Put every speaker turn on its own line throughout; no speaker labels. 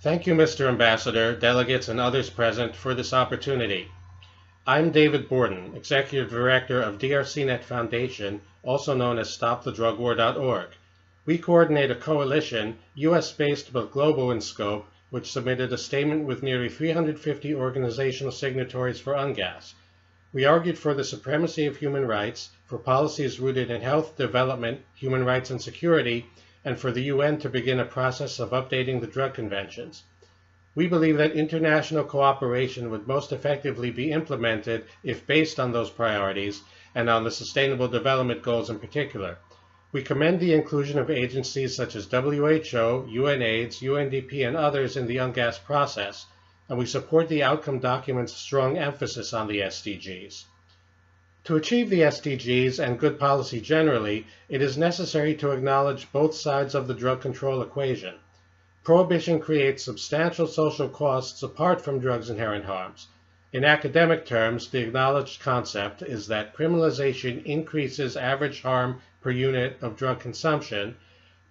Thank you, Mr. Ambassador, delegates, and others present for this opportunity. I'm David Borden, Executive Director of DRCnet Foundation, also known as StopTheDrugWar.org. We coordinate a coalition, U.S.-based but global in scope, which submitted a statement with nearly 350 organizational signatories for UNGAS. We argued for the supremacy of human rights, for policies rooted in health, development, human rights, and security, and for the UN to begin a process of updating the drug conventions. We believe that international cooperation would most effectively be implemented if based on those priorities and on the Sustainable Development Goals in particular. We commend the inclusion of agencies such as WHO, UNAIDS, UNDP, and others in the UNGAS process, and we support the outcome document's strong emphasis on the SDGs. To achieve the SDGs and good policy generally, it is necessary to acknowledge both sides of the drug control equation. Prohibition creates substantial social costs apart from drugs' inherent harms. In academic terms, the acknowledged concept is that criminalization increases average harm per unit of drug consumption,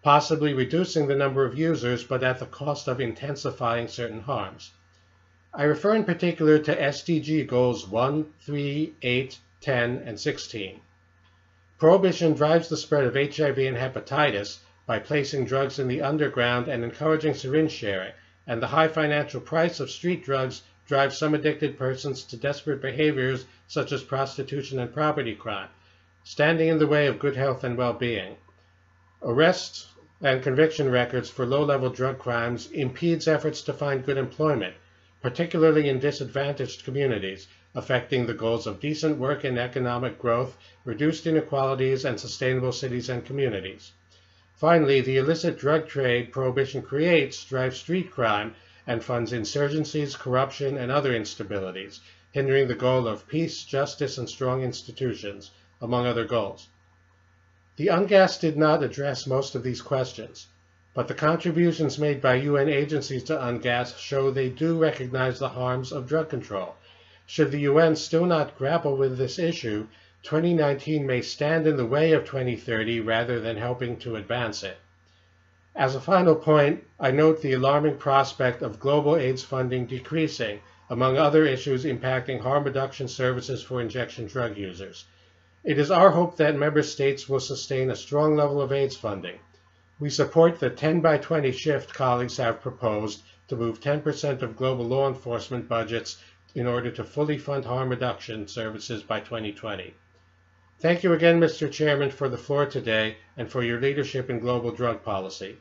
possibly reducing the number of users, but at the cost of intensifying certain harms. I refer in particular to SDG Goals 1, 3, 8, 10, and 16. Prohibition drives the spread of HIV and hepatitis by placing drugs in the underground and encouraging syringe sharing, and the high financial price of street drugs drives some addicted persons to desperate behaviors such as prostitution and property crime, standing in the way of good health and well-being. Arrest and conviction records for low-level drug crimes impedes efforts to find good employment, particularly in disadvantaged communities, affecting the goals of decent work and economic growth, reduced inequalities, and sustainable cities and communities. Finally, the illicit drug trade prohibition creates drives street crime and funds insurgencies, corruption, and other instabilities, hindering the goal of peace, justice, and strong institutions, among other goals. The UNGAS did not address most of these questions, but the contributions made by UN agencies to UNGAS show they do recognize the harms of drug control. Should the UN still not grapple with this issue, 2019 may stand in the way of 2030 rather than helping to advance it. As a final point, I note the alarming prospect of global AIDS funding decreasing, among other issues impacting harm reduction services for injection drug users. It is our hope that member states will sustain a strong level of AIDS funding. We support the 10 by 20 shift colleagues have proposed to move 10% of global law enforcement budgets in order to fully fund harm reduction services by 2020. Thank you again, Mr. Chairman, for the floor today and for your leadership in global drug policy.